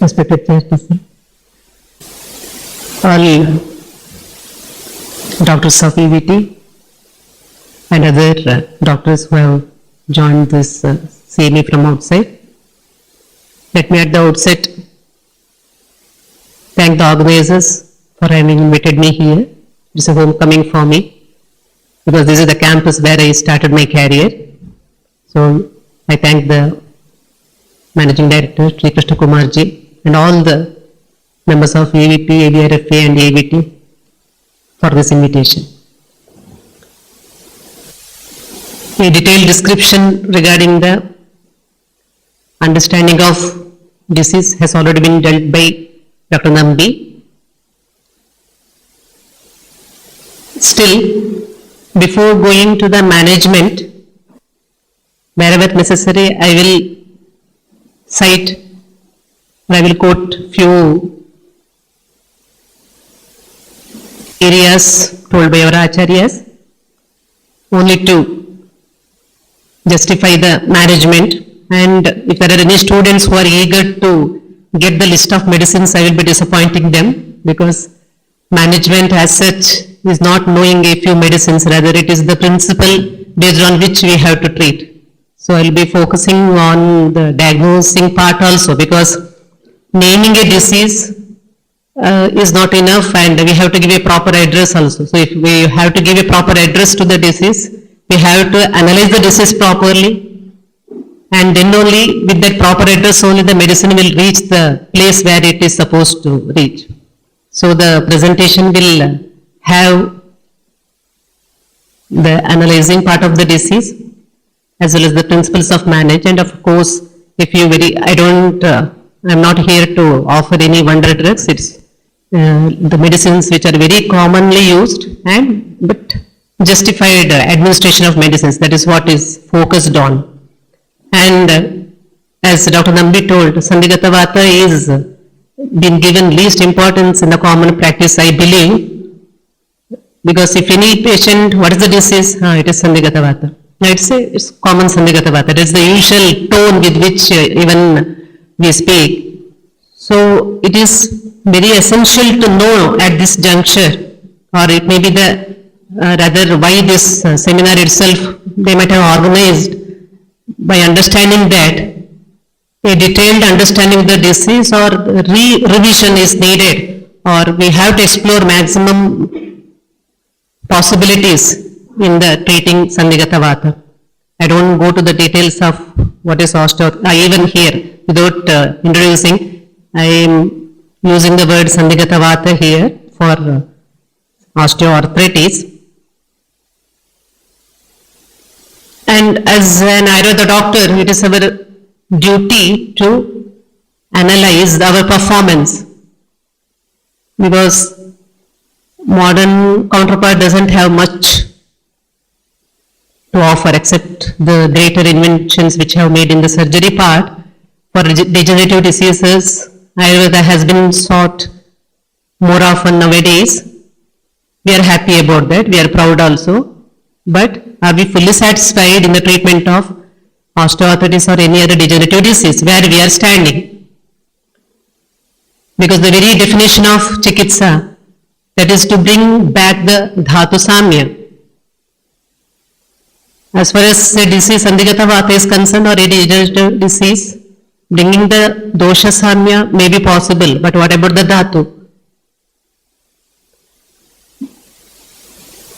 Respected chairperson, all doctors of EVT and other doctors who have joined this CME from outside, let me at the outset thank the organizers for having invited me here. It's a homecoming for me because this is the campus where I started my career. So I thank the Managing Director, Sri Krishna Kumarji, and all the members of AVP, ABRFA and AVT for this invitation. A detailed description regarding the understanding of disease has already been dealt by Dr. Nambi. Still, before going to the management, wherever necessary, I will cite, I will quote few areas told by our acharyas, only to justify the management. And if there are any students who are eager to get the list of medicines, I will be disappointing them, because management as such is not knowing a few medicines, rather it is the principle based on which we have to treat. So I will be focusing on the diagnosing part also, because naming a disease is not enough, and we have to give a proper address also. So if we have to give a proper address to the disease, we have to analyze the disease properly, and then only with that proper address only the medicine will reach the place where it is supposed to reach. So the presentation will have the analyzing part of the disease as well as the principles of manage, and of course if you I'm not here to offer any wonder drugs. It's the medicines which are very commonly used but justified administration of medicines, that is what is focused on. And as Dr. Nambi told, Sandhigata Vata is been given least importance in the common practice, I believe, because if any patient, what is the disease? It is Sandhigata Vata. It's common Sandhigata Vata. It is the usual tone with which even we speak. So it is very essential to know at this juncture, or it may be the rather why this seminar itself they might have organized, by understanding that a detailed understanding of the disease or revision is needed, or we have to explore maximum possibilities in the treating Sandhigata Vata. I don't go to the details of what is osteoarthritis. Even here, without introducing, I am using the word Sandhigata Vata here for osteoarthritis. And as an Ayurveda doctor, it is our duty to analyze our performance, because modern counterpart doesn't have much to offer except the greater inventions which have made in the surgery part. For degenerative diseases, Ayurveda has been sought more often nowadays. We are happy about that, we are proud also. But are we fully satisfied in the treatment of osteoarthritis or any other degenerative disease where we are standing? Because the very definition of Chikitsa, that is to bring back the Dhatu Samya. As far as the disease Sandhigata Vata is concerned, or any degenerative disease, bringing the Dosha Samya may be possible, but what about the Dhatu?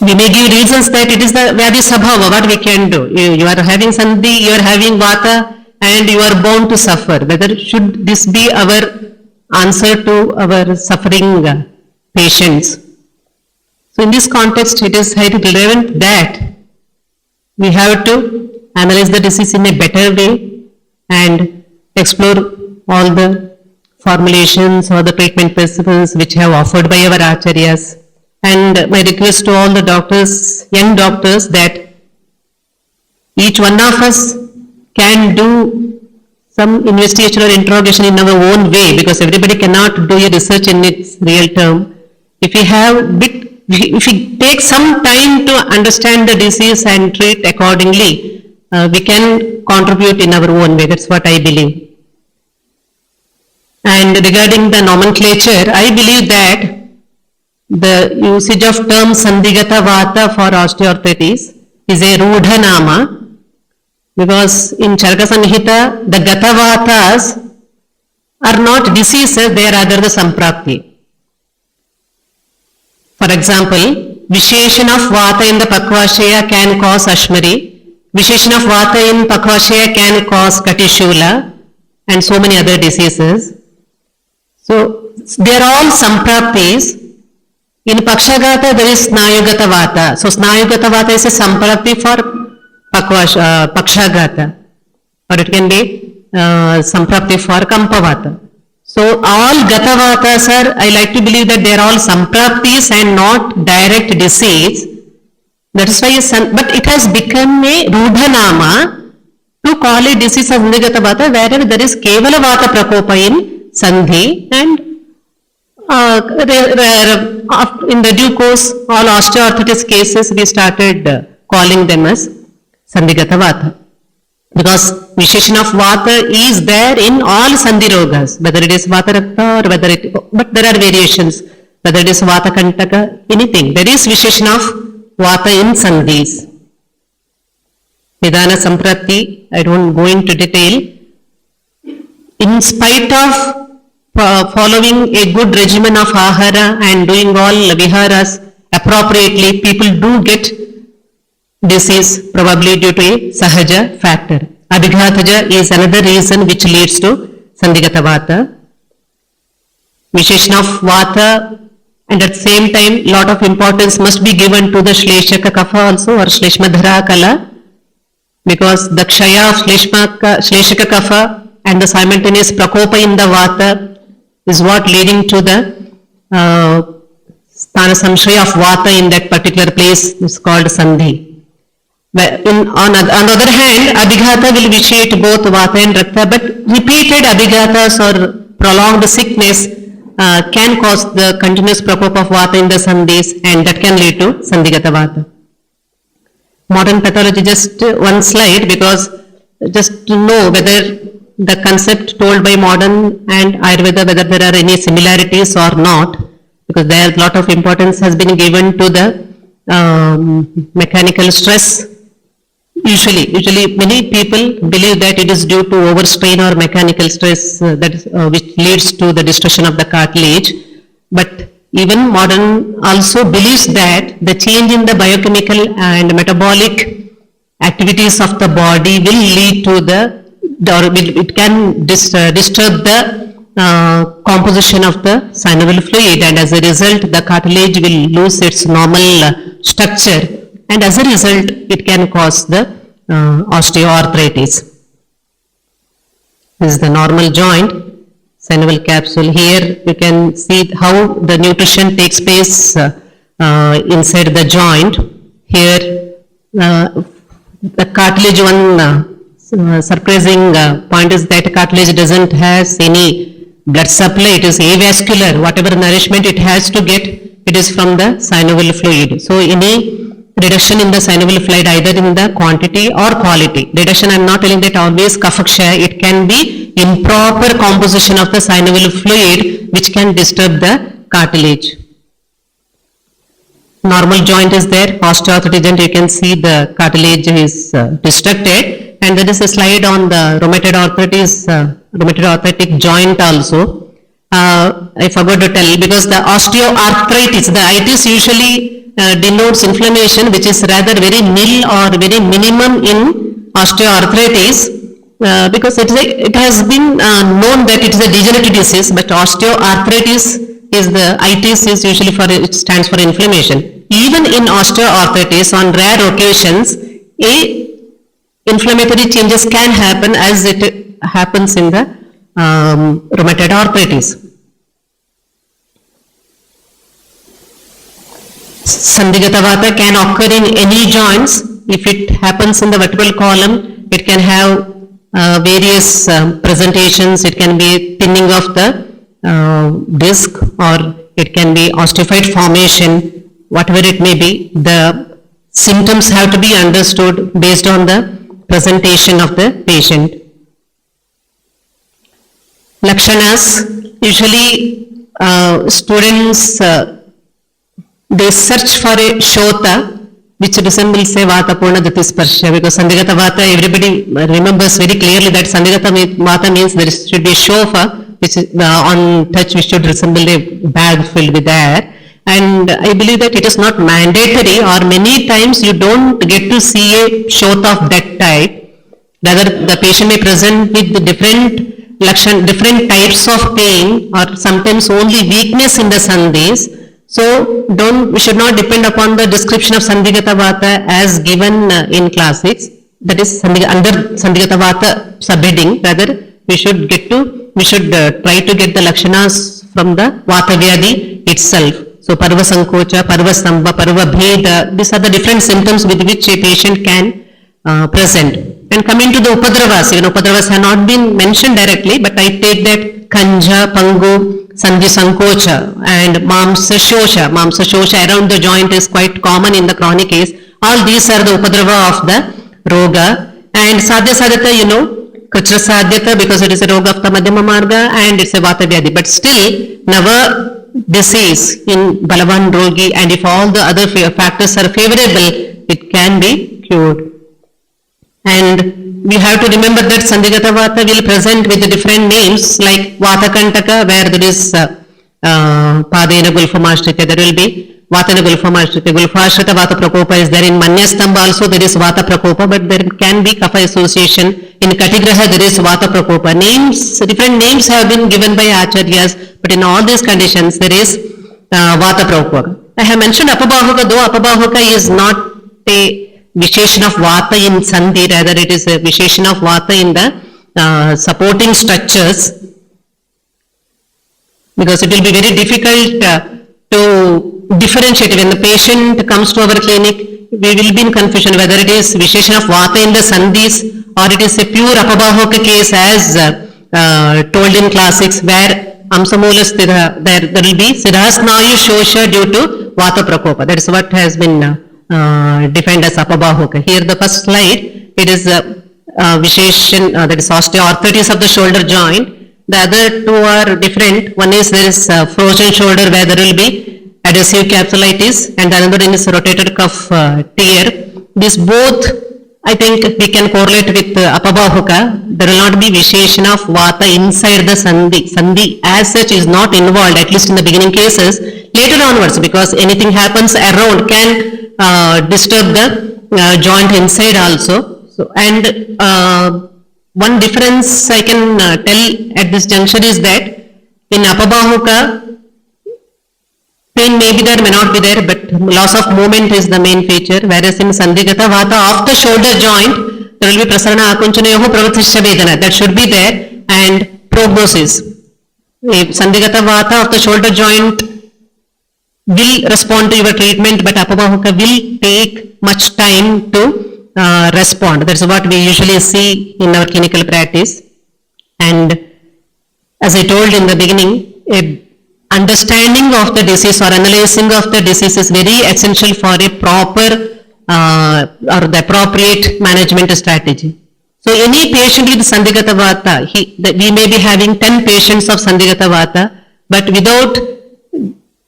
We may give reasons that it is the Vyadhi Sabhava, what we can do. You are having Sandhi, you are having Vata, and you are bound to suffer. Whether should this be our answer to our suffering patients? So in this context, it is highly relevant that we have to analyze the disease in a better way and explore all the formulations or the treatment principles which have offered by our acharyas. And my request to all the doctors, young doctors, that each one of us can do some investigation or interrogation in our own way, because everybody cannot do a research in its real term. If we take some time to understand the disease and treat accordingly, we can contribute in our own way. That's what I believe. And regarding the nomenclature, I believe that the usage of term Sandhigata Vata for osteoarthritis is a Rudha Nama, because in Charaka Samhita, the Gata Vatas are not diseases, they are rather the Samprapti. For example, Visheshan of Vata in the Pakvashaya can cause Ashmari, Visheshan of Vata in Pakvashaya can cause Katishula, and so many other diseases. So, they are all Sampraptis. In Pakshagata, there is Snayugata Vata. So, Snayugata Vata is a Samprapti for Pakshagata, or it can be Samprapti for Kampavata. So, all Gata Vatas are, I like to believe that they are all Sampraptis and not direct disease. That is why, but it has become a Rudhanama to call it disease of Sandhigata Vata, wherever there is Kevala Vata Prakopa in Sandhi, and in the due course, all osteoarthritis cases we started calling them as Sandhigata Vata. Because Visheshan of Vata is there in all Sandhi Rogas, whether it is Vata Rakta or whether it, but there are variations, whether it is Vata Kantaka, anything. There is Visheshan of Vata in Sandhis. Nidana Samprati, I don't go into detail. In spite of following a good regimen of ahara and doing all viharas appropriately, people do get disease probably due to a sahaja factor. Abhighataja is another reason which leads to Sandhigata Vata. Visheshan of Vata, and at the same time lot of importance must be given to the Shleshaka Kapha also, or Shleshmadhara Kala, because the Kshaya of Shleshaka Kapha and the simultaneous Prakopa in the Vata is what leading to the Sthana Samshaya of Vata in that particular place is called Sandhi. On the other hand, Abhighata will vitiate both Vata and Rakta, but repeated Abhighatas or prolonged sickness can cause the continuous Prakopa of Vata in the Sandhis, and that can lead to Sandhigata Vata. Modern pathology, just one slide, because just to know whether the concept told by modern and Ayurveda, whether there are any similarities or not, because there a lot of importance has been given to the mechanical stress. Usually many people believe that it is due to overstrain or mechanical stress which leads to the destruction of the cartilage. But even modern also believes that the change in the biochemical and metabolic activities of the body will lead to the, or it can disturb the composition of the synovial fluid, and as a result the cartilage will lose its normal structure, and as a result it can cause the osteoarthritis. This is the normal joint, synovial capsule. Here you can see how the nutrition takes place inside the joint. Here the cartilage, one surprising point is that cartilage doesn't have any blood supply, it is avascular. Whatever nourishment it has to get, it is from the synovial fluid. So any reduction in the synovial fluid, either in the quantity or quality. Reduction, I am not telling that always Kapha-kshaya, it can be improper composition of the synovial fluid which can disturb the cartilage. Normal joint is there, osteoarthritis, and you can see the cartilage is destructed, and there is a slide on the rheumatoid arthritic joint also. I forgot to tell, because the osteoarthritis, the itis usually denotes inflammation which is rather very nil or very minimum in osteoarthritis, because it has been known that it is a degenerative disease, but osteoarthritis is the itis is usually for, it stands for inflammation. Even in osteoarthritis, on rare occasions, inflammatory changes can happen as it happens in the rheumatoid arthritis. Sandhigata Vata can occur in any joints. If it happens in the vertebral column, it can have various presentations. It can be thinning of the disc, or it can be osteophyte formation, whatever it may be. The symptoms have to be understood based on the presentation of the patient. Lakshanas, usually students they search for a shota which resembles a vata purna dhatisparsha, because Sandhigata vata, everybody remembers very clearly that Sandhigata vata means there should be a shofa which is on touch which should resemble a bag filled with air. And I believe that it is not mandatory, or many times you don't get to see a shota of that type. Rather, the patient may present with different types of pain, or sometimes only weakness in the sandhis. So we should not depend upon the description of Sandhigata vata as given in classics, that is under Sandhigata vata subheading. Rather, we should try to get the lakshanas from the vata vyadi itself. So parva sankocha, parva stamba, parva bheda, these are the different symptoms with which a patient can present. And coming to the upadravas, upadravas have not been mentioned directly, but I take that kanja, pangu, sandhi sankocha and mamsa shosha around the joint is quite common in the chronic case. All these are the upadrava of the roga. And sadhya sadhyata, krachra sadhyata, because it is a roga of the madhyama marga and it's a vata vyadi. But still, never disease in balavan rogi, and if all the other factors are favorable, it can be cured. And we have to remember that Sandhigata vata will present with the different names, like vata kantaka, where there is padena gulphamashrita, there will be vatana gulphamashrita, gulphashrita vata prakopa is there. In manyastamba also there is vata prakopa, but there can be kapha association. In katigraha there is vata prakopa. Different names have been given by acharyas, but in all these conditions there is vata prakopa. I have mentioned apabahuka, though apabahuka is not a Visheshan of vata in sandhi, rather it is a Visheshan of vata in the supporting structures, because it will be very difficult to differentiate. When the patient comes to our clinic, we will be in confusion whether it is Visheshan of vata in the sandhis or it is a pure apabahuka case as told in classics, where amsamula stira, there will be sirasnayu shosha due to vata prakopa. That is what has been defined as apabahuka. Here the first slide, it is Visheshan, that is osteoarthritis of the shoulder joint. The other two are different. One is there is frozen shoulder where there will be adhesive capsulitis, and the other one is rotator cuff tear. These both, I think we can correlate with apabahuka. There will not be Visheshan of vata inside the sandhi. Sandhi as such is not involved, at least in the beginning cases. Later onwards, because anything happens around can disturb the joint inside also. So, and one difference I can tell at this juncture is that in apabahuka, pain may be there, may not be there, but loss of movement is the main feature, whereas in Sandhigata vata of the shoulder joint, there will be prasarana akunchanayoho pravatishya vedana, that should be there, and prognosis. If Sandhigata vata of the shoulder joint will respond to your treatment, but apabahuka will take much time to respond. That's what we usually see in our clinical practice. And as I told in the beginning, understanding of the disease or analyzing of the disease is very essential for a proper or the appropriate management strategy. So any patient with Sandhigata vata, we may be having 10 patients of Sandhigata vata, but without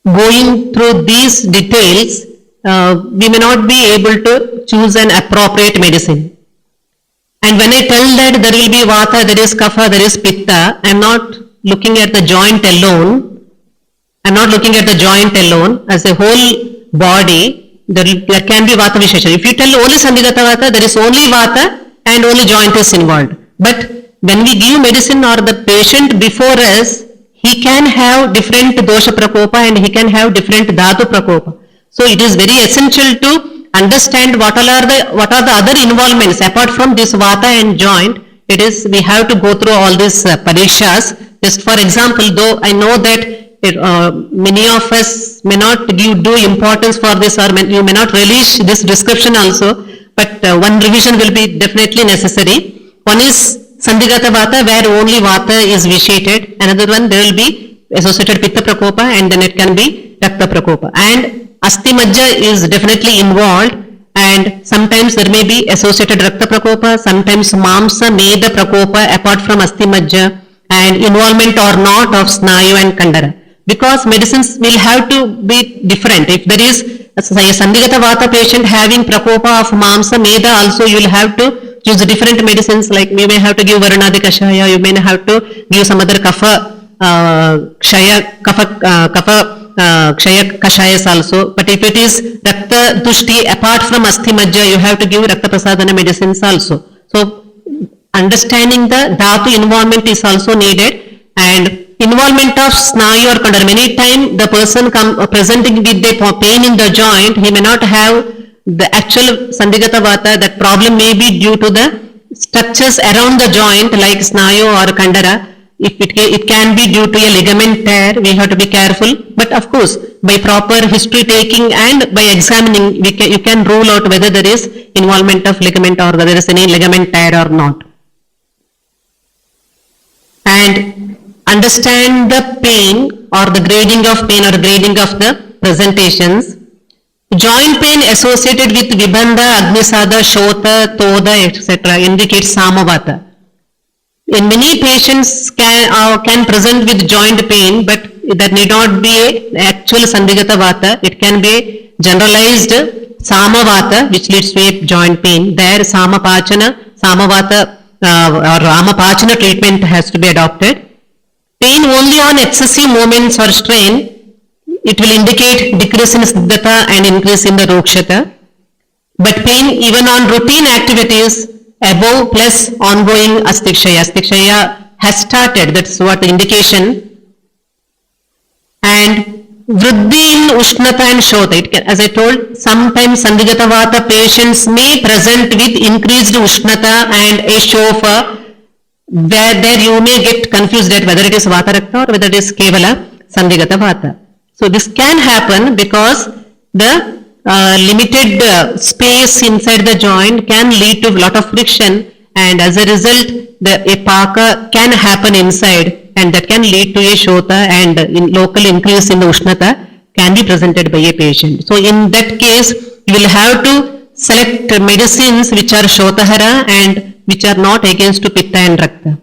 going through these details, we may not be able to choose an appropriate medicine. And when I tell that there will be vata, there is kapha, there is pitta, I am not looking at the joint alone. I am not looking at the joint alone. As a whole body, there can be vata vishesha. If you tell only Sandhigata vata, there is only vata and only joint is involved. But when we give medicine or the patient before us, he can have different dosha prakopa and he can have different dhatu prakopa. So it is very essential to understand what are the other involvements apart from this vata and joint. It is, we have to go through all these parishas. Just for example, though I know that many of us may not do importance for this, or you may not relish this description also, but one revision will be definitely necessary. One is Sandhigata vata, where only vata is vitiated. Another one, there will be associated pitta prakopa, and then it can be rakta prakopa. And asti majja is definitely involved, and sometimes there may be associated Rakta Prakopa, sometimes Mamsa Meda Prakopa apart from Asti Majja, and involvement or not of Snayu and Kandara. Because medicines will have to be different. If there is a Sandhigata Vata patient having Prakopa of Mamsa Meda also, you will have to choose different medicines, like you may have to give Varunadi Kashaya, you may have to give some other Kapha, Kshaya, Kshaya Kashayas also. But if it is Rakta Dushti apart from Asti Majja, you have to give Rakta Prasadana medicines also. So understanding the Dhatu involvement is also needed, and involvement of Snayu or Kandara. Many times the person presenting with the pain in the joint, he may not have the actual Sandhigata Vata. That problem may be due to the structures around the joint like Snayu or Kandara. If it can be due to a ligament tear, we have to be careful. But of course, by proper history taking and by examining, you can rule out whether there is involvement of ligament or whether there is any ligament tear or not. And understand the pain or the grading of pain or grading of the presentations. Joint pain associated with Vibandha, Agnisada, Shota, Toda, etc. indicates Samavata. In many patients can present with joint pain, but that need not be an actual Sandhigata Vata. It can be generalized Samavata, which leads to a joint pain. There Samapachana, Samavata or Ramapachana treatment has to be adopted. Pain only on excessive movements or strain, it will indicate decrease in Siddhata and increase in the Rokshata. But pain even on routine activities above plus ongoing Astikshaya. Astikshaya has started, that's what the indication. And Vriddhi in Ushnata and Shota. As I told, sometimes Sandhigata Vata patients may present with increased Ushnata and a Shofa, where there you may get confused at whether it is Vata Rakta or whether it is Kevala Sandhigata Vata. So this can happen because the limited space inside the joint can lead to a lot of friction, and as a result a paka can happen inside, and that can lead to a Shota, and local increase in the Ushnata can be presented by a patient. So in that case you will have to select medicines which are Shotahara and which are not against to Pitta and Rakta.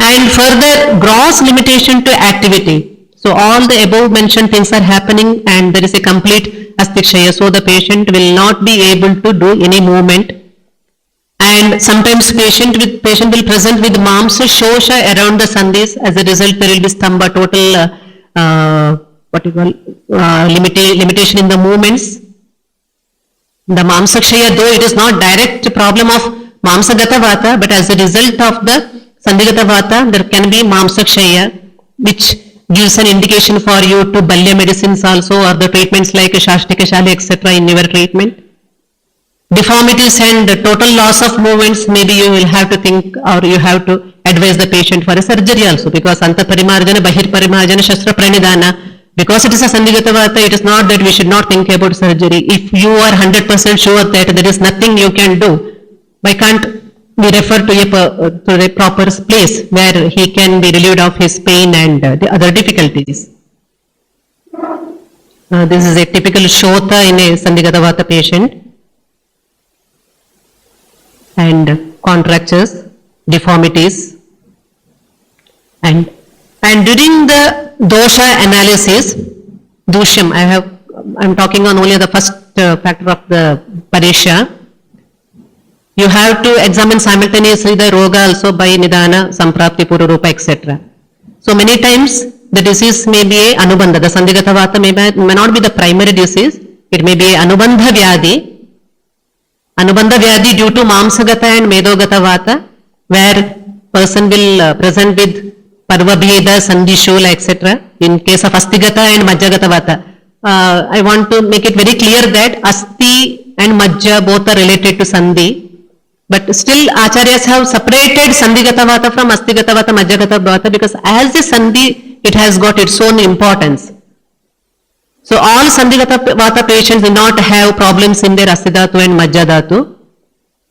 And further, gross limitation to activity. So all the above mentioned things are happening and there is a complete Astikshaya. So the patient will not be able to do any movement. And sometimes patient will present with Mamsa Shosha around the Sandhis. As a result, there will be Stamba, total limitation in the movements. The Mamsakshaya, though it is not direct problem of Mamsagata Vata, but as a result of the Sandhigata Vata, there can be Mamsakshaya, which gives an indication for you to Balya medicines also, or the treatments like Shashtika Shali, etc. in your treatment. Deformities and total loss of movements, maybe you will have to think or you have to advise the patient for a surgery also, because Anta Parimarjana, Bahir Parimarjana, Shastra Pranidhana. Because it is a Sandhigata Vata, it is not that we should not think about surgery. If you are 100% sure that there is nothing you can do, why can't we refer to a proper place where he can be relieved of his pain and the other difficulties? This is a typical Shota in a Sandhigata Vata patient. And contractures, deformities. And during the dosha analysis, Dushyam, I'm talking on only the first factor of the Parisha. You have to examine simultaneously the Roga also by Nidana, Samprapti, Pururupa, etc. So many times the disease may be a Anubandha. The Sandhigata Vata may not be the primary disease. It may be a Anubandha Vyadhi. Anubandha Vyadhi due to Mamsagata and Medogata Vata, where person will present with Parvabheda, Sandhishula, etc. In case of Astigata and Majjagata Vata. I want to make it very clear that Asti and Majja both are related to Sandhi. But still Acharyas have separated Sandhigata Vata from Astigata Vata, Majjagata Vata, because as the Sandhi, it has got its own importance. So all Sandhigata Vata patients do not have problems in their Asidhatu and Majjadhatu.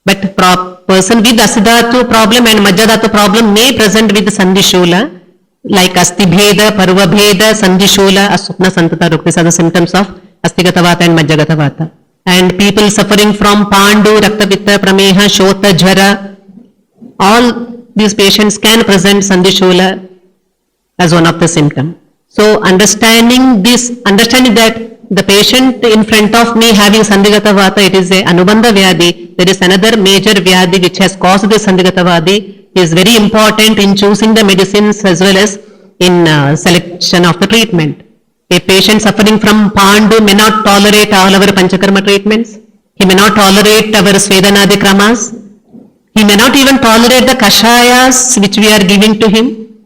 But person with Asidhatu problem and Majjadhatu problem may present with Sandhishula, like Astibheda, Parvabheda, Sandhishula, Asupna, Santata, Rukti. These are the symptoms of Astigata Vata and Majjagata Vata. and people suffering from Pandu, Raktapitta, Prameha, Shota, Jwara, all these patients can present Sandishula as one of the symptoms. So understanding that the patient in front of me having Sandhigata Vata, it is a Anubandha Vyadhi, there is another major Vyadhi which has caused the Sandhigata Vadi, is very important in choosing the medicines as well as in selection of the treatment. A patient suffering from Pandu may not tolerate all our Panchakarma treatments. He may not tolerate our Swedanadi Kramas. He may not even tolerate the Kashayas which we are giving to him.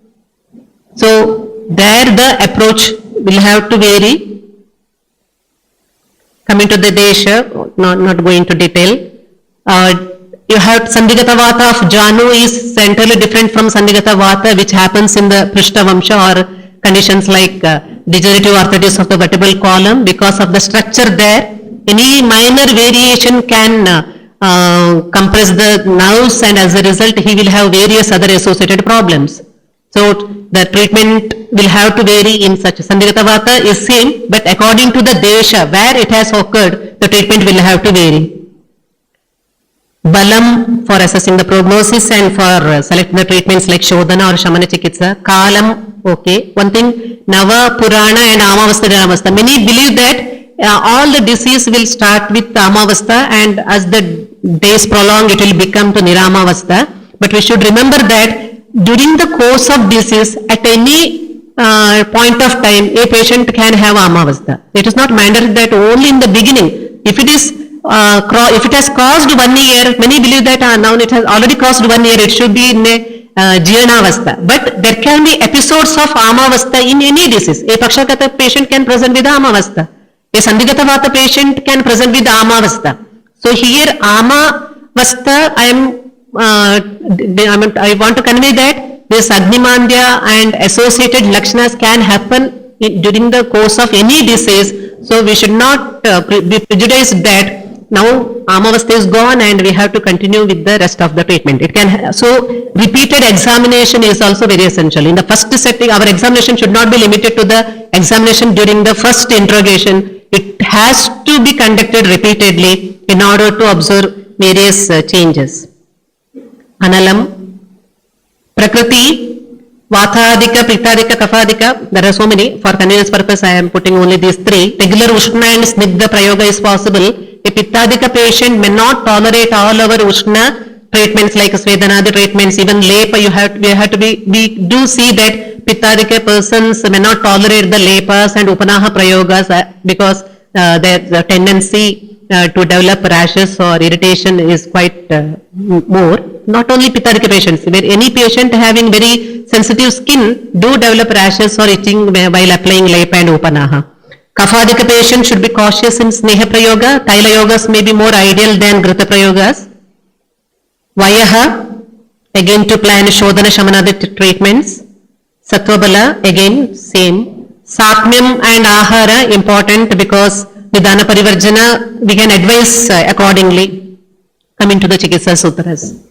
So there the approach will have to vary. Coming to the Desha, not going to detail. You have Sandhigata Vata of Janu is entirely different from Sandhigata Vata which happens in the Prishta Vamsha or conditions like degenerative arthritis of the vertebral column. Because of the structure there, any minor variation can compress the nerves, and as a result he will have various other associated problems. So the treatment will have to vary in such. Sandhigata Vata is same, but according to the Desha where it has occurred, the treatment will have to vary. Balam for assessing the prognosis and for selecting the treatments like Shodhana or Shamana Chikitsa. Kalam, okay. One thing, Nava, Purana and Amavastha Dhanavastha. Many believe that all the disease will start with Amavastha, and as the days prolong it will become to Niramavastha. But we should remember that during the course of disease, at any point of time, a patient can have Amavastha. It is not mandatory that only in the beginning. If it has crossed 1 year, many believe that now it has already crossed 1 year, it should be in a Jnanavastha. But there can be episodes of Amavastha in any disease. A Pakshakata patient can present with Amavastha. A Sandhigata Vata patient can present with Amavastha. So here Amavastha, I want to convey that this Agnimandya and associated Lakshanas can happen during the course of any disease. So we should not be prejudiced that now Amavastha is gone and we have to continue with the rest of the treatment. It can, so repeated examination is also very essential. In the first setting, our examination should not be limited to the examination during the first interrogation. It has to be conducted repeatedly in order to observe various changes. Analam, Prakriti, Vathadika, Pittadika, Kafadika, there are so many. For convenience purpose, I am putting only these three. Regular Ushna and Snigdha Prayoga is possible. A Pittadika patient may not tolerate all our Ushna treatments like Swedanadi treatments, even Lepa, we do see that Pittadika persons may not tolerate the Lepas and Upanaha Prayogas because their tendency to develop rashes or irritation is quite more. Not only Pittadika patients, where any patient having very sensitive skin do develop rashes or itching while applying Lepa and Upanaha. Kafadika patients should be cautious in Sneha Prayoga. Taila Yogas may be more ideal than Grita Prayogas. Vayaha, again to plan Shodhana Shamanadi treatments. Sattvabala, again same. Satmyam and Ahara, important because Nidana Parivarjana, we can advise accordingly. Coming to the Chikitsa Sutras.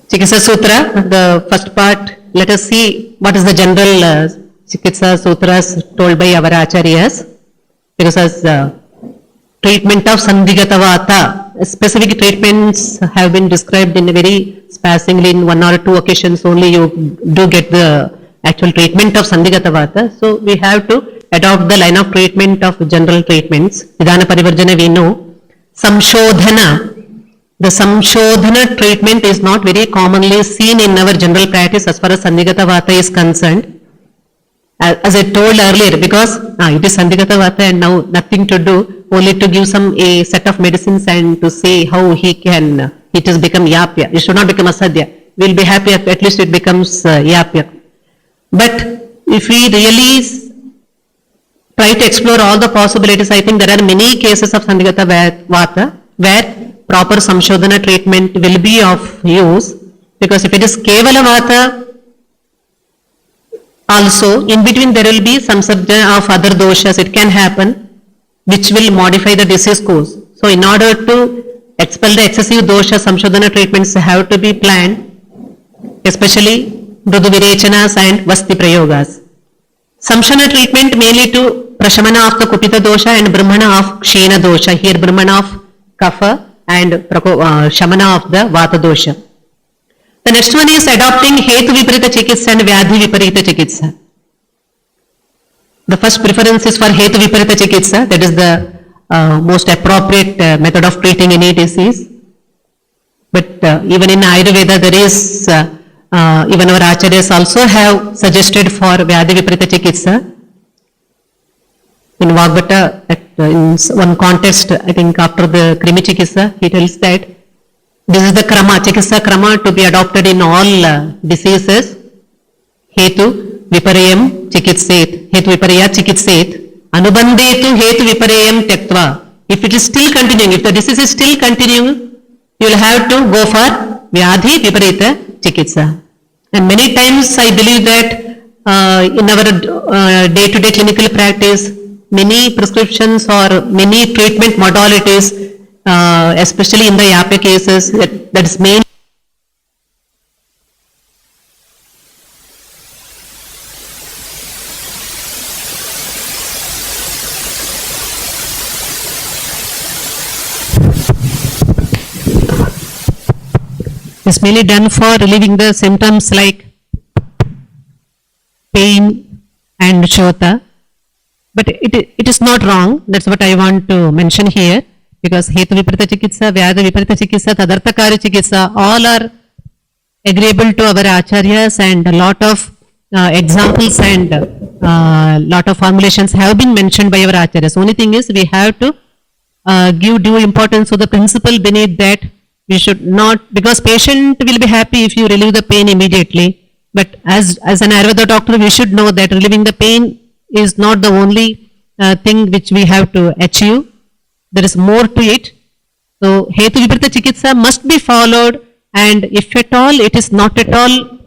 Chikitsa Sutra, the first part, let us see what is the general Chikitsa Sutras told by our Acharyas. Because as treatment of Sandhigata Vata, specific treatments have been described in a very sparsely in 1 or 2 occasions only you do get the actual treatment of Sandhigata Vata. So we have to adopt the line of treatment of general treatments. Nidana Parivarjana we know. Samshodhana. The Samshodhana treatment is not very commonly seen in our general practice as far as Sandhigata Vata is concerned. As I told earlier, because it is Sandhigata Vata and now nothing to do, only to give a set of medicines and to say how it has become Yapya. It should not become Asadhya. We will be happy if at least it becomes Yapya. But if we really try to explore all the possibilities, I think there are many cases of Sandhigata Vata where proper Samshodhana treatment will be of use, because if it is Kevala Vata, also in between there will be some subject of other doshas, it can happen, which will modify the disease course. So in order to expel the excessive dosha, Samshodhana treatments have to be planned, especially Mrudu Virechanas and Vasti Prayogas. Samshana treatment mainly to prashamana of the kupita dosha and brahmana of kshena dosha. Here brahmana of kapha and shamana of the vata dosha. The next one is adopting hetu viparita chikitsa and vyadhi viparita chikitsa. The first preference is for hetu viparita chikitsa, that is the most appropriate method of treating any disease. But even in Ayurveda there is even our acharyas also have suggested for vyadhi viparita chikitsa. In Vagbata, in one context, I think after the krimi chikitsa, he tells that this is the krama, chikitsa krama to be adopted in all diseases. Hetu viparayam chikitset, hetu viparaya chikitset, anubandhetu hetu viparayam tyaktva. If it is still continuing, if the disease is still continuing, you will have to go for vyadhi viparita chikitsa. And many times I believe that in our day-to-day clinical practice, many prescriptions or many treatment modalities, especially in the YAPA cases, that is main. Is mainly done for relieving the symptoms like pain and shota. But it is not wrong. That's what I want to mention here, because hetu viparita chikitsa, vyadhi viparita chikitsa, tadarthakari chikitsa, all are agreeable to our acharyas, and a lot of examples and lot of formulations have been mentioned by our acharyas. Only thing is we have to give due importance to the principle beneath that. We should not, because patient will be happy if you relieve the pain immediately. But as an Ayurveda doctor, we should know that relieving the pain is not the only thing which we have to achieve. There is more to it. So, hetu viparita chikitsa must be followed, and if at all it is not at all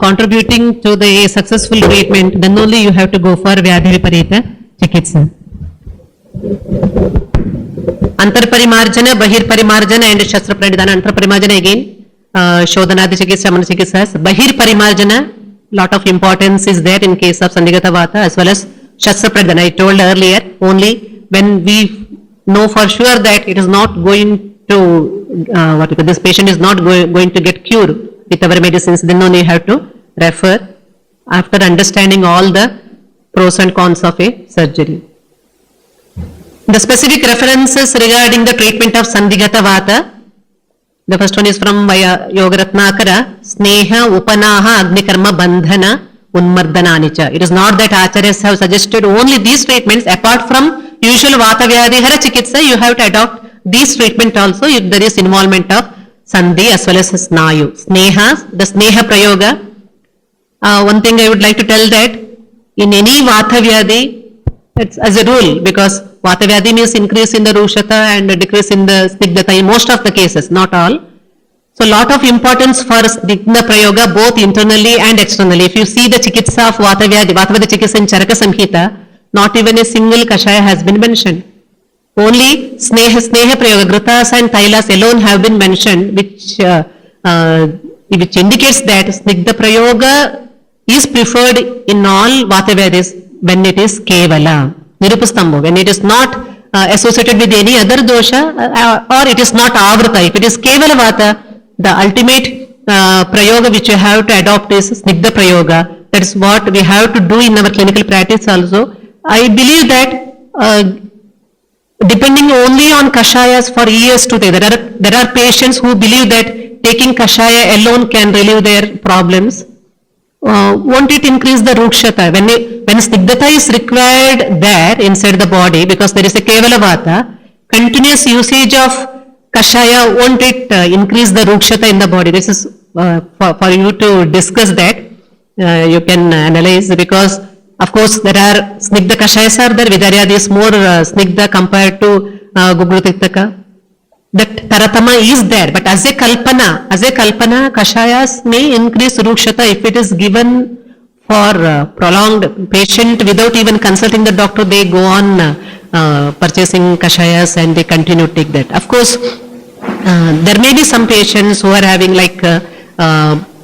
contributing to the successful treatment, then only you have to go for vyadhi viparita chikitsa. Antarparimarjana, Bahirparimarjana and Shastra Pranidhana. Antarparimarjana again, Shodhanadi Chikitsa, Shamana Chikitsas. Bahirparimarjana, lot of importance is there in case of Sandhigata Vata as well as Shastra Pranidhana. I told earlier, only when we know for sure that it is not going to, this patient is not going to get cured with our medicines, then only you have to refer after understanding all the pros and cons of a surgery. The specific references regarding the treatment of Sandhigata Vata, the first one is from Yogaratnakara, Sneha, Upanaha, Agnikarma, Bandhana, Unmardananicha. It is not that acharyas have suggested only these treatments. Apart from usual Vata Vyadhi Hara Chikitsa, you have to adopt these treatment also if there is involvement of Sandhi as well as Snayu. Sneha, the Sneha Prayoga. One thing I would like to tell that in any Vata Vyadhi, it's as a rule, because Vata Vyadhi means increase in the Rushata and decrease in the Snigdhata in most of the cases, not all. So lot of importance for Snigdha Prayoga both internally and externally. If you see the Chikitsa of Vata Vyadhi Chikitsa in Charaka Samhita, not even a single Kashaya has been mentioned. Only Sneha Prayoga, Grutas and Tailas alone have been mentioned, which indicates that Snigdha Prayoga is preferred in all Vata Vyadhis when it is Kevala, Nirupastambho, when it is not associated with any other dosha or it is not Avrata. If it is Kevala Vata, the ultimate Prayoga which you have to adopt is Snigdha Prayoga. That is what we have to do in our clinical practice also. I believe that depending only on Kashayas for years to take, there are patients who believe that taking Kashaya alone can relieve their problems. Won't it increase the Rukshata? When Snigdhata is required there inside the body, because there is a Kevala Vata, continuous usage of Kashaya, won't it increase the Rukshata in the body? This is for you to discuss that. You can analyze, because of course there are Snigdha Kashayas are there, Vidaryadi is more Snigdha compared to Guglu-Tiktaka. That Taratama is there, but as a Kalpana, Kashayas may increase Rukshata if it is given for prolonged patient without even consulting the doctor. They go on purchasing Kashayas and they continue to take that. Of course, there may be some patients who are having like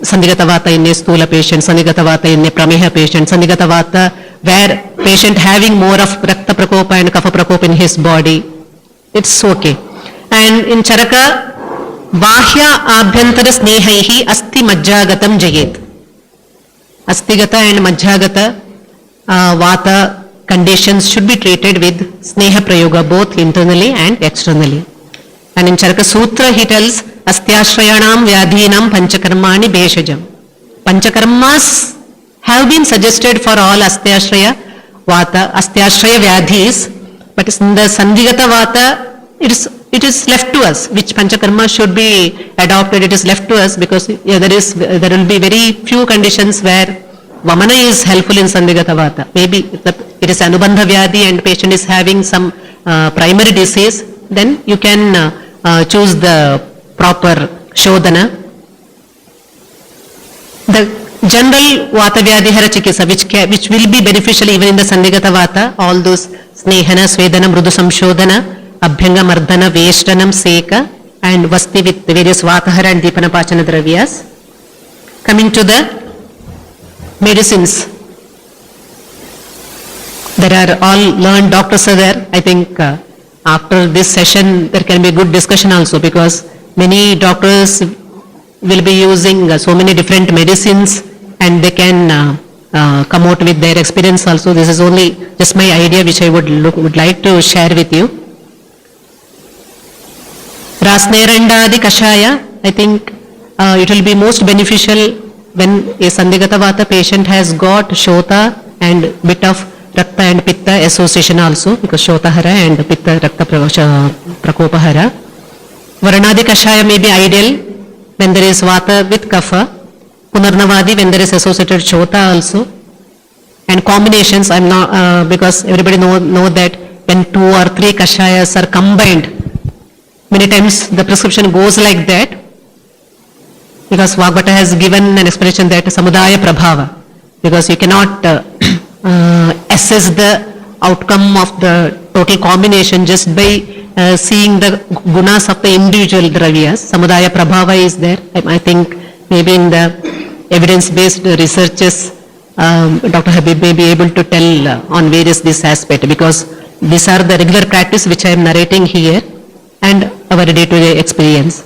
Sandhigata Vata in a Stula patient, Sandhigata Vata in a Prameha patient, Sandhigata Vata where patient having more of Rakta Prakopa and Kapha Prakopa in his body, it's okay. And in Charaka, Bahya Abhyantara Snehaihi Asti Majjagatam Jayet. Astigata and Majjagata Vata conditions should be treated with Sneha Prayoga both internally and externally. And in Charaka Sutra he tells Astyashrayanam Vyadhinam Panchakarmani Beshajam. Panchakarmas have been suggested for all Astyashraya Vata, Astyashraya Vyadhis, but in the Sandhigata Vata it is left to us which Panchakarma should be adopted. It is left to us because there will be very few conditions where Vamana is helpful in Sandhigata Vata. Maybe it is Anubandha Vyadhi and patient is having some primary disease, then you can choose the proper Shodhana. The general Vata Vyadhihara Chikisa which will be beneficial even in the Sandhigata Vata, all those Snehana, Svedana, Mrudu Samshodhana, Abhyanga, Mardana, Veshtanam, Seka and Vasti with various Vatahara and Dipana Pachana Dravyas. Coming to the medicines. There are all learned doctors are there. I think after this session there can be a good discussion also because many doctors will be using so many different medicines and they can come out with their experience also. This is only just my idea which I would like to share with you. Rasnerandadi Kashaya, I think it will be most beneficial when a Sandhigata Vata patient has got Shota and bit of Rakta and Pitta association also because Shota Hara and Pitta Rakta Prakopa Hara. Varanadi Kashaya may be ideal when there is Vata with Kapha. Punarnavadi when there is associated Shota also. And combinations, I'm not, because everybody know that when 2 or 3 Kashayas are combined, many times the prescription goes like that because Vagbhata has given an explanation that Samudaya Prabhava, because you cannot assess the outcome of the total combination just by seeing the gunas of the individual dravyas. Samudaya Prabhava is there. I think maybe in the evidence-based researches, Dr. Habib may be able to tell on various this aspect because these are the regular practice which I am narrating here and our day-to-day experience.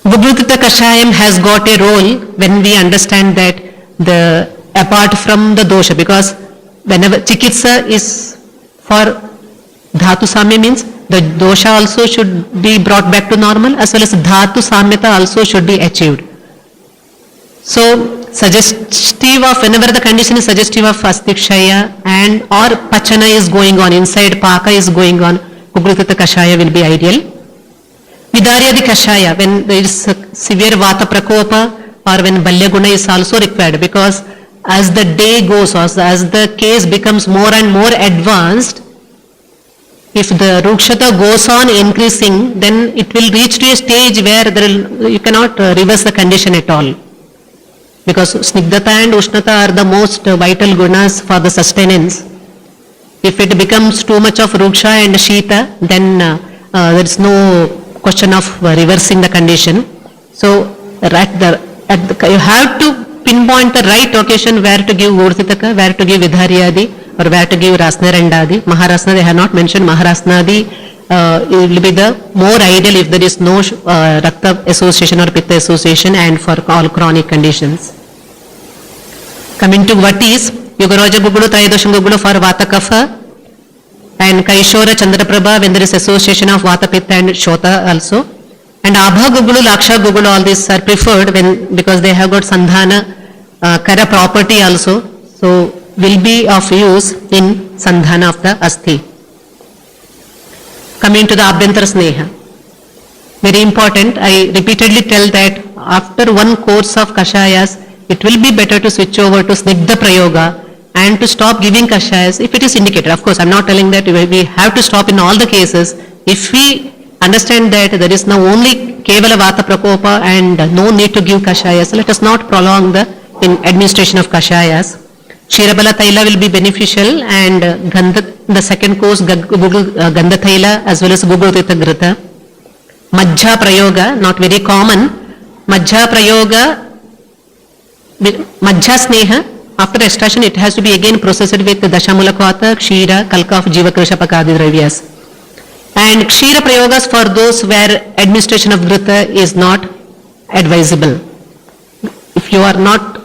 Gugultita Kashayam has got a role when we understand that apart from the dosha, because whenever Chikitsa is for Dhatu Samya means the dosha also should be brought back to normal as well as Dhatu Samyata also should be achieved. So suggestive of, whenever the condition is suggestive of Astikshaya and or Pachana is going on, inside Paka is going on, Gugultita Kashaya will be ideal. Vidaryadi Kashaya, when there is severe Vata Prakopa or when Balya Guna is also required, because as the day goes on, as the case becomes more and more advanced, if the Rukshata goes on increasing, then it will reach to a stage where you cannot reverse the condition at all. Because Snigdhata and Ushnata are the most vital gunas for the sustenance. If it becomes too much of Ruksha and Shita, then there is no question of reversing the condition. So you have to pinpoint the right occasion where to give Gurtitaka, where to give Vidharyadi, or where to give Rasnarandadi. Maharasna, they have not mentioned Maharasnadi. It will be the more ideal if there is no Rakta association or Pitta association and for all chronic conditions. Coming to what is Yugaraja Gugulu, Trayadosham Gugulu for Vata Kapha and Kaishora Chandraprabha when there is association of Vata Pitta and Shota also. And Abha Gugulu, Laksha Gugulu, all these are preferred because they have got Sandhana Kara property also. So will be of use in Sandhana of the Asti. Coming to the Abhyantara Sneha. Very important, I repeatedly tell that after one course of Kashayas, it will be better to switch over to Snigdha Prayoga and to stop giving Kashayas if it is indicated. Of course, I am not telling that we have to stop in all the cases. If we understand that there is now only Kevala Vata Prakopa and no need to give Kashayas, let us not prolong the administration of Kashayas. Shirabala Thaila will be beneficial and the second course Gandha Thaila as well as Gugultita Grita. Majja Prayoga, not very common. Majja Prayoga, Majja Sneha After extraction, it has to be again processed with Dashamulakvata, Kshira, Kalka of Jiva Krishapakadi Dravyas. And Kshira Prayogas for those where administration of Ghrita is not advisable. If you are not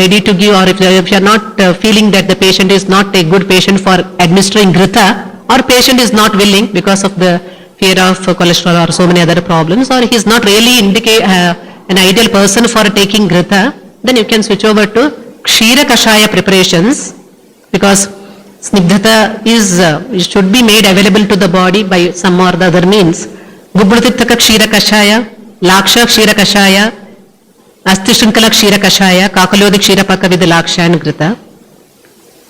ready to give, or if you are not feeling that the patient is not a good patient for administering Ghrita, or patient is not willing because of the fear of cholesterol or so many other problems, or he is not really an ideal person for taking Ghrita, then you can switch over to Kshira Kashaya preparations, because Snigdhata is should be made available to the body by some or the other means. Gubbrutithaka Kshira Kashaya, Laksha Kshira Kashaya, Asti Shrinkala Kshira Kashaya, Kakalodi Kshira Paka with Laksha and Ghrita.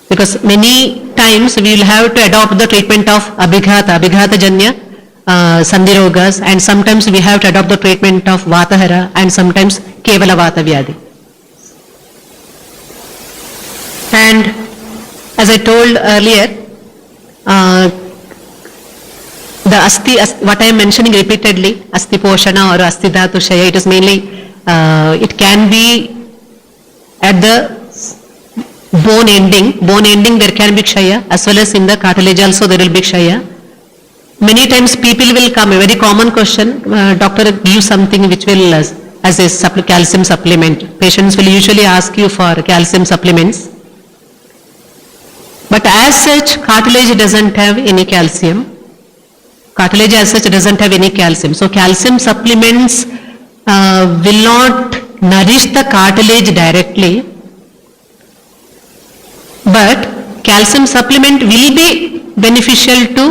Because many times we will have to adopt the treatment of Abhighata Janya, Sandhirogas, and sometimes we have to adopt the treatment of Vatahara and sometimes Kevala Vata Vyadhi. And as I told earlier, the Asti, what I am mentioning repeatedly, Asti Poshana or Asti Dhatu Shaya, it is mainly, it can be at the bone ending there can be Kshaya, as well as in the cartilage also there will be Kshaya. Many times people will come, a very common question, doctor give something which will, as a calcium supplement. Patients will usually ask you for calcium supplements. But as such, cartilage doesn't have any calcium. Cartilage as such doesn't have any calcium. So calcium supplements will not nourish the cartilage directly, but calcium supplement will be beneficial to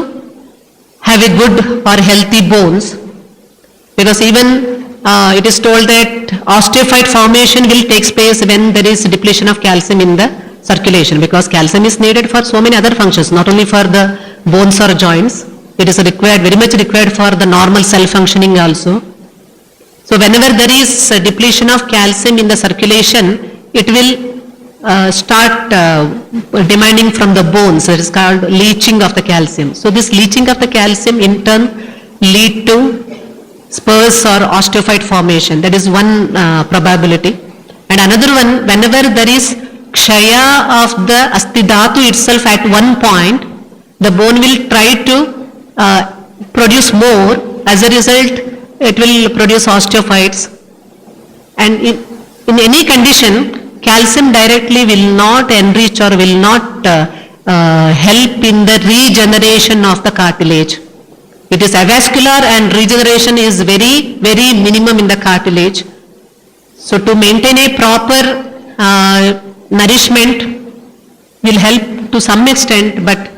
have a good or healthy bones, because even it is told that osteophyte formation will take place when there is depletion of calcium in the circulation, because calcium is needed for so many other functions, not only for the bones or joints. It is required, very much required for the normal cell functioning also. So whenever there is a depletion of calcium in the circulation, it will start demanding from the bones. It is called leaching of the calcium. So this leaching of the calcium in turn lead to spurs or osteophyte formation. That is one probability. And another one, whenever there is Kshaya of the Asti Dhatu itself at one point, the bone will try to produce more. As a result, it will produce osteophytes. And in any condition, calcium directly will not enrich or will not help in the regeneration of the cartilage. It is avascular and regeneration is very, very minimum in the cartilage. So to maintain a proper nourishment will help to some extent, but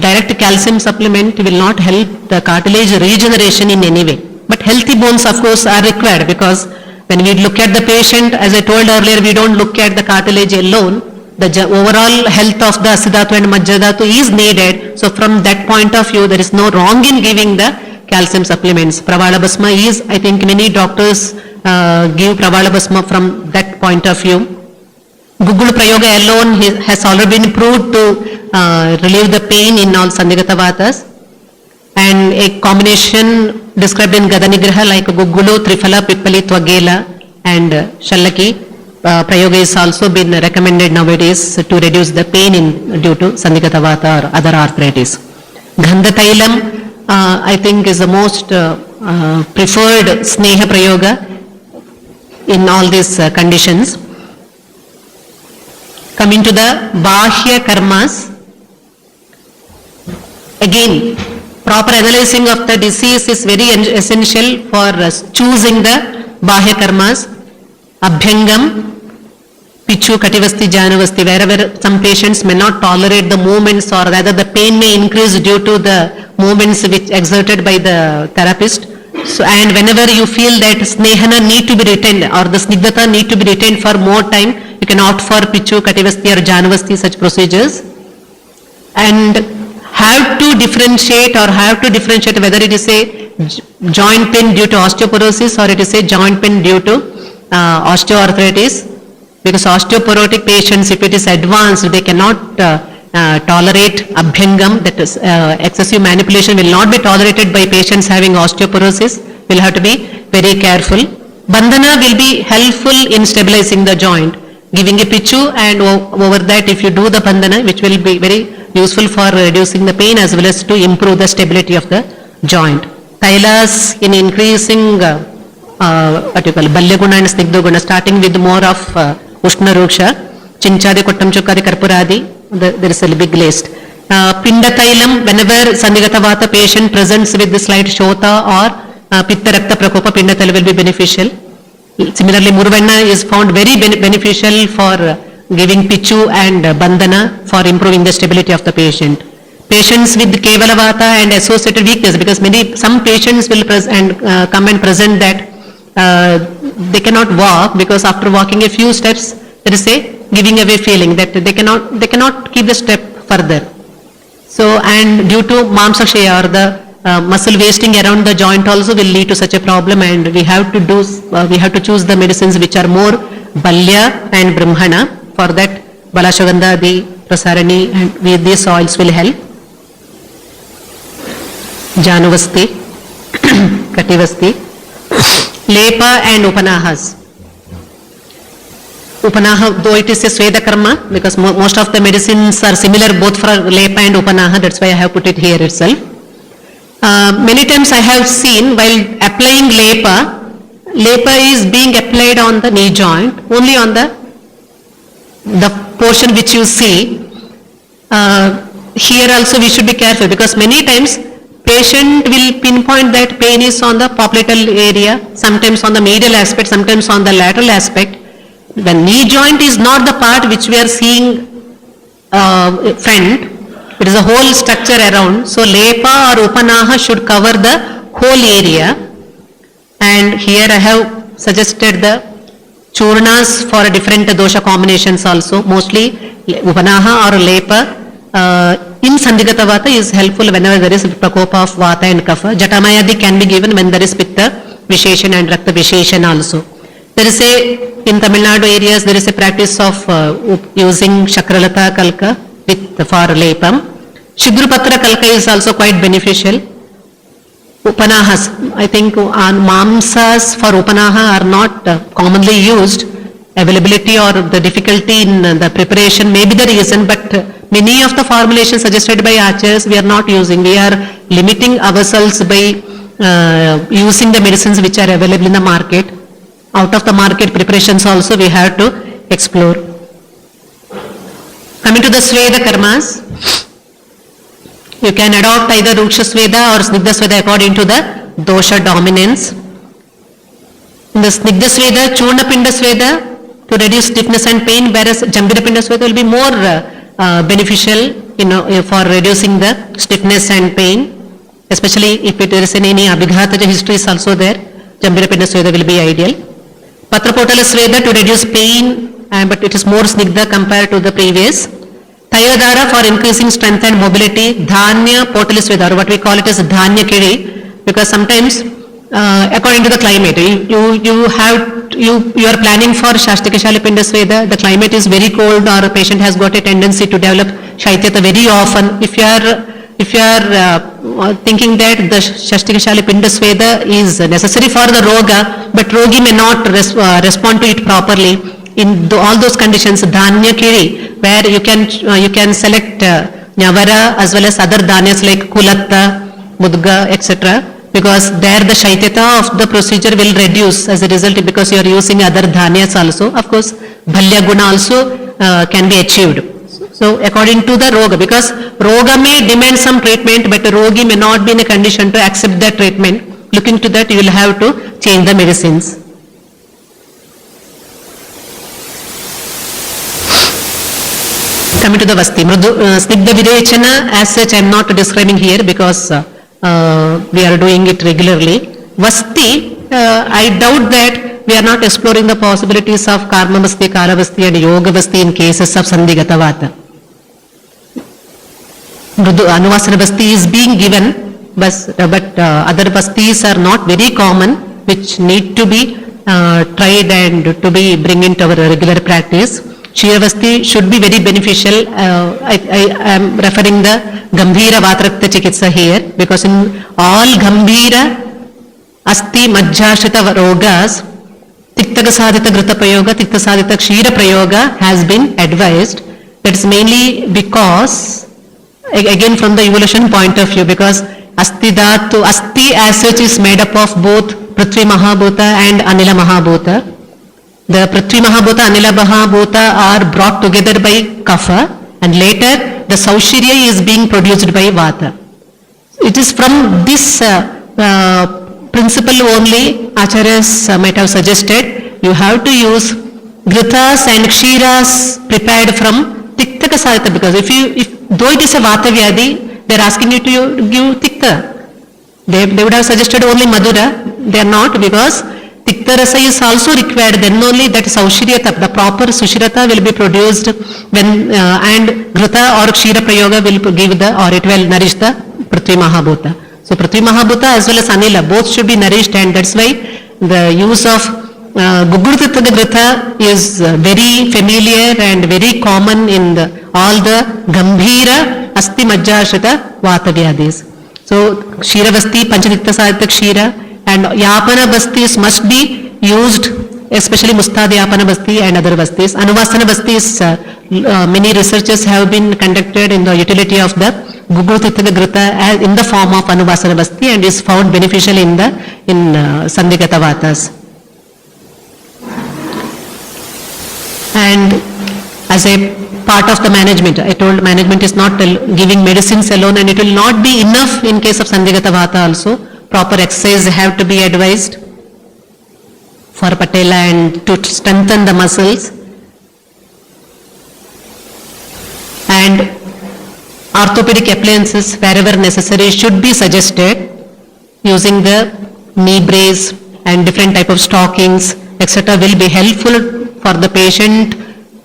direct calcium supplement will not help the cartilage regeneration in any way. But healthy bones of course are required, because when we look at the patient, as I told earlier, we don't look at the cartilage alone. The overall health of the Asidhatu and Majjadhatu is needed. So from that point of view, there is no wrong in giving the calcium supplements. Pravala Bhasma is, I think many doctors give Pravala Bhasma from that point of view. Gugul Prayoga alone has already been proved to relieve the pain in all Sandhigata Vatas. And a combination described in Gadanigraha like Gugulu, Trifala, Pippali, Twagela and Shallaki Prayoga is also been recommended nowadays to reduce the pain due to Sandhigata Vata or other arthritis. Gandha Tailam I think is the most preferred Sneha Prayoga in all these conditions. Coming to the Bahya Karmas, again proper analyzing of the disease is very essential for choosing the Bahya Karmas. Abhyangam, Pichu, Kativasti, Janavasti, wherever some patients may not tolerate the movements, or rather the pain may increase due to the movements which exerted by the therapist. So, and whenever you feel that Snehana need to be retained or the Snigdhata need to be retained for more time, you can opt for Pichu, Kativasti or Janavasti, such procedures. And have to differentiate whether it is a joint pain due to osteoporosis or it is a joint pain due to osteoarthritis. Because osteoporotic patients, if it is advanced, they cannot tolerate abhyangam, that is excessive manipulation will not be tolerated by patients having osteoporosis. We'll have to be very careful. Bandhana will be helpful in stabilizing the joint. giving a pichu, and over that if you do the bandhana, which will be very useful for reducing the pain as well as to improve the stability of the joint. Tailas in increasing what you call Balyaguna and Snigdhaguna, starting with more of Ushna Ruksha, Chinchadi, Kottam Chukari, Karpuradi, there is a big list. Pinda Tailam, whenever Sandigata Vata patient presents with the slight Shota or Pitta Rakta Prakopa, Pinda Tailam will be beneficial. Similarly, Murvanna is found very beneficial for giving pichu and bandhana for improving the stability of the patient. Patients with Kevala Vata and associated weakness, because some patients will come and present that they cannot walk because after walking a few steps there is a giving away feeling that they cannot keep the step further. So, and due to Mamsakshaya or the muscle wasting around the joint also will lead to such a problem, and we have to choose the medicines which are more Balya and Brahmana. For that, Balashagandha, the Prasarani, and with these oils will help. Januvasti, Kativasti, Lepa and Upanahas. Upanaha, though it is a Sweda karma, because most of the medicines are similar both for Lepa and Upanaha, that's why I have put it here itself. Many times I have seen while applying Lepa is being applied on the knee joint, only on the portion which you see. Here also we should be careful, because many times patient will pinpoint that pain is on the popliteal area, sometimes on the medial aspect, sometimes on the lateral aspect. The knee joint is not the part which we are seeing front, it is a whole structure around. So Lepa or Upanaha should cover the whole area, and here I have suggested the Churnas for different dosha combinations also. Mostly Upanaha or Lepa in Sandigata Vata is helpful whenever there is Prakopa of Vata and Kapha. Jatamayadi can be given when there is Pitta Visheshan and Rakta Visheshan also. There is in Tamil Nadu areas there is a practice of using Chakralata Kalka for Lepam. Shidrupatra Kalka is also quite beneficial. Upanahas, I think Mamsas for Upanaha are not commonly used. Availability or the difficulty in the preparation may be the reason, but many of the formulations suggested by Acharyas we are not using. We are limiting ourselves by using the medicines which are available in the market. Out of the market preparations also we have to explore. Coming to the Sweda karmas, you can adopt either Ruksha Sweda or Snigdha Sweda according to the dosha dominance. In the Snigdha Sweda, Churna Pinda Sweda to reduce stiffness and pain, whereas Jambira Pinda Sweda will be more beneficial for reducing the stiffness and pain, especially if it is in any Abhighata history is also there. Jambira Pinda Sweda will be ideal. Patrapotala Sweda to reduce pain, but it is more Snigdha compared to the previous. Thayadhara for increasing strength and mobility. Dhanya Potala Sweda, or what we call it as Dhanya Kiri, because sometimes according to the climate, you are planning for Shastikashali Pinda Sweda, the climate is very cold or a patient has got a tendency to develop Shaityata very often. If you are thinking that the Shastikashali Pinda Sweda is necessary for the Roga, but Rogi may not respond to it properly, in all those conditions, Dhanya Kiri, where you can select Nyavara as well as other Dhanyas like Kulatta, Mudga, etc. Because there the Shaityata of the procedure will reduce as a result, because you are using other Dhanyas also. Of course, Bhalya Guna also can be achieved. So according to the Roga, because Roga may demand some treatment, but Rogi may not be in a condition to accept that treatment. Looking to that, you will have to change the medicines. Coming to the Vasti, Snigdha Videchana, as such I am not describing here because we are doing it regularly. Vasti, I doubt that we are not exploring the possibilities of Karma Vasti, Kala Vasti and Yoga Vasti in cases of Sandigata Vata. Anuvasana Vasti is being given, but other Vastis are not very common, which need to be tried and to be bring into our regular practice. Shiravasti should be very beneficial. I am referring the Gambhira Vatrakta Chikitsa here, because in all Gambhira Asti Majjashrita Rogas, Tiktaka Sadhita Grita Prayoga, Tikta Sadhita Kshira Prayoga has been advised. That's mainly because, again from the evolution point of view, because Asti Dhatu, Asti as such is made up of both Prithvi Mahabhuta and Anila Mahabhuta. The Prithvi Mahabhuta, Anila Mahabhuta are brought together by Kapha, and later the Saushirya is being produced by Vata. It is from this principle only Acharyas might have suggested you have to use Gritas and Kshiras prepared from Tiktaka Sadhita, because though it is a Vata Vyadhi, they are asking you to give Tikta. They would have suggested only Madhura, they are not, because Tikta Rasa is also required, then only that Saushirya, the proper Sushirata will be produced when and Grita or Kshira Prayoga will give the, or it will nourish the Prithvi Mahabhuta. So Prithvi Mahabhuta as well as Anila, both should be nourished, and that's why the use of Gugurtita Grita is very familiar and very common in all the Gambhira Asti Majjashrita Vata Vyadhis. So Kshira Basti, Panchatikta Sadhita Kshira, and Yapana Bastis must be used, especially Mustad Yapana Basti and other Bastis. Anuvasana Bastis, many researchers have been conducted in the utility of the Gugurtita Grita in the form of Anuvasana Basti, and is found beneficial in Sandhigata Vatas. And as a part of the management, I told management is not giving medicines alone, and it will not be enough in case of Sandhigata Vata also. Proper exercise have to be advised for patella and to strengthen the muscles. And orthopedic appliances wherever necessary should be suggested, using the knee brace and different type of stockings, etc. will be helpful for the patient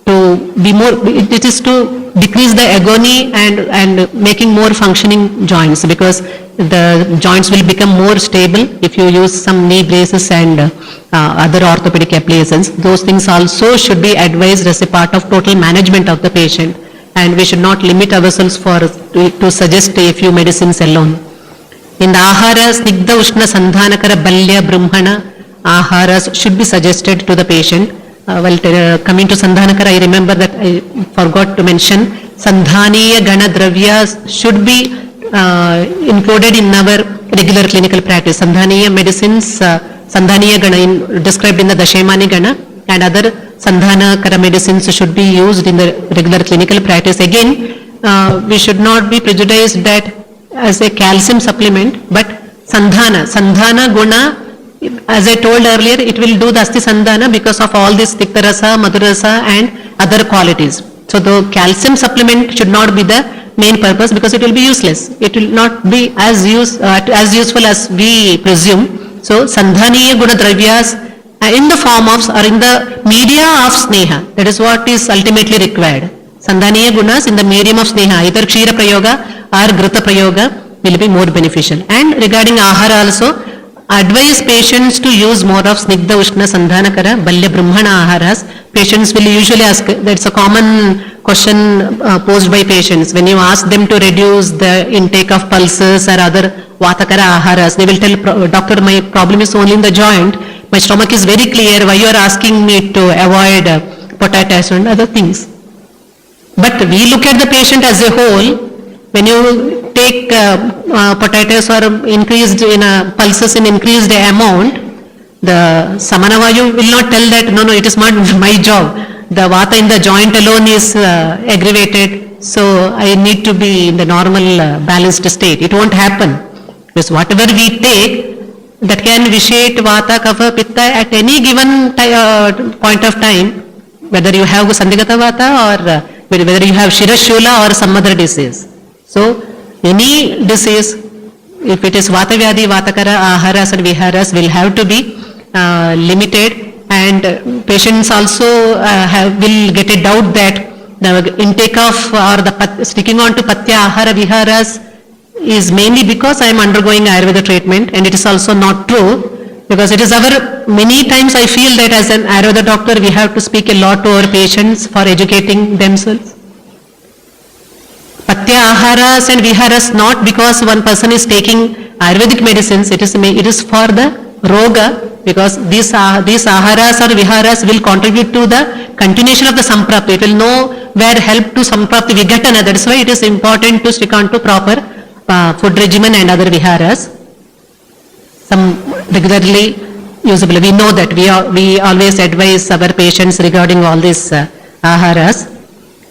to be more, it is to decrease the agony and making more functioning joints, because the joints will become more stable if you use some knee braces and other orthopedic appliances. Those things also should be advised as a part of total management of the patient, and we should not limit ourselves to suggest a few medicines alone. In the Ahara, Snigdha Ushna Sandhanakara Balya Brahmana Aharas should be suggested to the patient. Coming to Sandhanakara, I remember that I forgot to mention, Sandhaniya Gana Dravyas should be included in our regular clinical practice. Sandhaniya medicines, Sandhaniya Gana described in the Dashemani Gana, and other Sandhanakara medicines should be used in the regular clinical practice. Again, we should not be prejudiced that as a calcium supplement, but Sandhana Guna, as I told earlier, it will do the Asti Sandhana because of all this Tikta Rasa, Madhurasa and other qualities. So the calcium supplement should not be the main purpose, because it will be useless. It will not be as useful as we presume. So Sandhaniya Guna Dravyas in the form of or in the media of Sneha, that is what is ultimately required. Sandhaniya Gunas in the medium of Sneha, either Kshira Prayoga or Grita Prayoga will be more beneficial. And regarding Ahara also, advise patients to use more of Snigdha Ushna Sandhanakara Balya Brahmana Aharas. Patients will usually ask, that's a common question posed by patients. When you ask them to reduce the intake of pulses or other Vatakara Aharas, they will tell, doctor, my problem is only in the joint. My stomach is very clear. Why you are asking me to avoid potatoes and other things? But we look at the patient as a whole. When you take potatoes or increased in pulses in increased amount, the Samanavayu will not tell that, no, it is not my job. The Vata in the joint alone is aggravated, so I need to be in the normal balanced state. It won't happen. Because whatever we take, that can vitiate Vata, Kapha, Pitta at any given point of time, whether you have Sandhigata Vata or whether you have Shirashula or some other disease. So, any disease, if it is Vata Vyadhi, Vatakara, Aharas and Viharas will have to be limited, and patients also will get a doubt that the intake of or the sticking on to Patya, Ahara, Viharas is mainly because I am undergoing Ayurveda treatment, and it is also not true, because it is many times I feel that as an Ayurveda doctor we have to speak a lot to our patients for educating themselves. Patya Aharas and Viharas, not because one person is taking Ayurvedic medicines, it is for the Roga, because these aharas or viharas will contribute to the continuation of the samprapti. It will know where help to samprapti vigatana. That is why it is important to stick on to proper food regimen and other viharas. Some regularly usable. We know that we always advise our patients regarding all these aharas.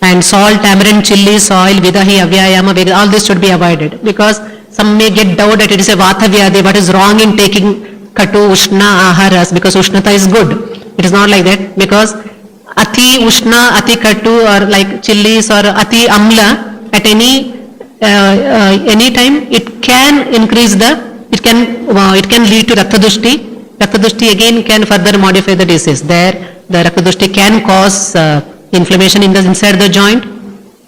And salt, tamarind, chilies, oil, vidahi, avyayama, all this should be avoided, because some may get doubt that it is a vata vyadhi. What is wrong in taking katu, ushna aharas, because ushnata is good. It is not like that, because ati ushna, ati katu, or like chilies or ati amla, at any time it can increase it can lead to raktadushti. Raktadushti again can further modify the disease. There the raktadushti can cause inflammation inside the joint,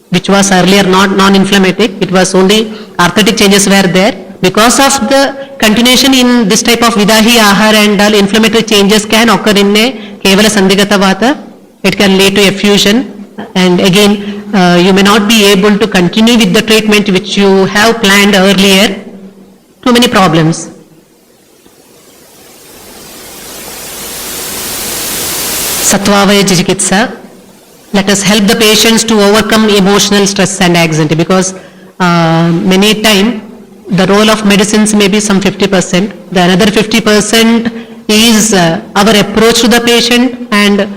which was earlier not non-inflammatic. It was only arthritic changes were there. Because of the continuation in this type of vidahi, ahar and all, inflammatory changes can occur in a kevala sandhigata vata. It can lead to effusion, and again you may not be able to continue with the treatment which you have planned earlier. Too many problems. Satvavaya chikitsa. Let us help the patients to overcome emotional stress and anxiety, because many times the role of medicines may be some 50%. The another 50% is our approach to the patient and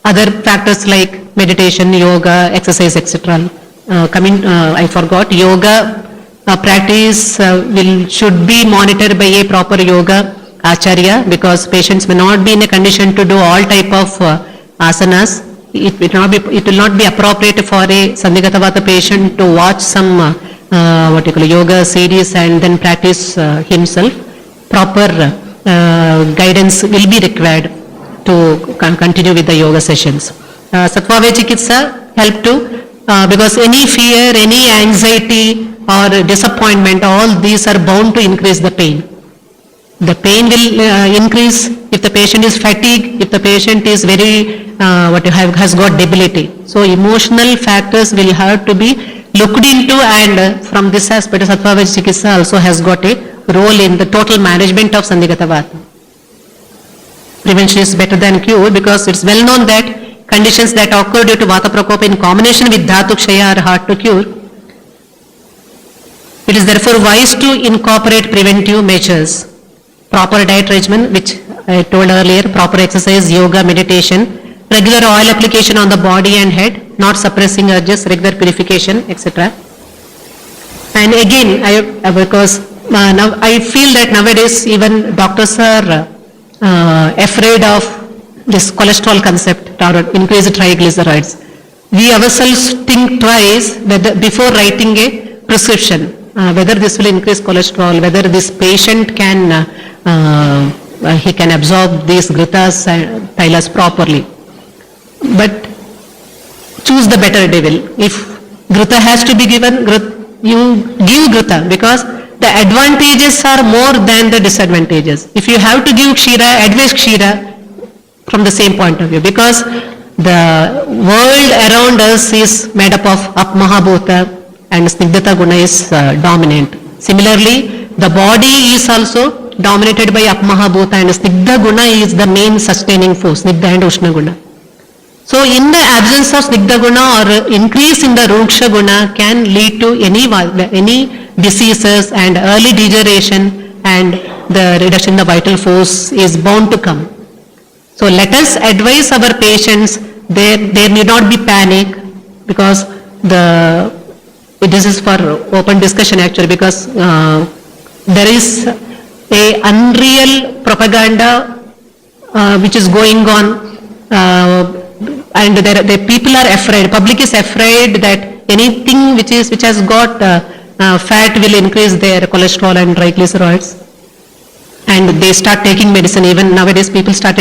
other factors like meditation, yoga, exercise, etc. I forgot, yoga practice should be monitored by a proper yoga acharya, because patients may not be in a condition to do all type of asanas. It will not be appropriate for a sandhigata vata patient to watch some yoga series and then practice himself. Proper guidance will be required to continue with the yoga sessions. Satvavaya chikitsa help to, because any fear, any anxiety or disappointment, all these are bound to increase the pain. The pain will increase if the patient is fatigued, if the patient is very has got debility. So emotional factors will have to be looked into, and from this aspect Satvavaya chikitsa also has got a role in the total management of sandhigata vata. Prevention is better than cure, because it's well known that conditions that occur due to vata prakopa in combination with dhatu kshaya are hard to cure. It is therefore wise to incorporate preventive measures. Proper diet regimen, which I told earlier, proper exercise, yoga, meditation, regular oil application on the body and head, not suppressing urges, regular purification, etc. And again, because now I feel that nowadays even doctors are afraid of this cholesterol concept or increased triglycerides. We ourselves think twice before writing a prescription, whether this will increase cholesterol, whether this patient can he can absorb these gritas and thylas properly. But choose the better devil. If grita has to be given, you give grita, because the advantages are more than the disadvantages. If you have to give kshira, advise kshira from the same point of view, because the world around us is made up of apmahabhuta and snigdhata guna is dominant. Similarly, the body is also dominated by apmahabhuta, and snigdha guna is the main sustaining force, snigdha and ushna guna. So in the absence of snigdha guna or increase in the ruksha guna can lead to any diseases and early degeneration, and the reduction in the vital force is bound to come. So let us advise our patients, there need not be panic, because this is for open discussion actually, because there is a unreal propaganda which is going on, and the people are afraid, public is afraid that anything which has got fat will increase their cholesterol and triglycerides, and they start taking medicine. Even nowadays people start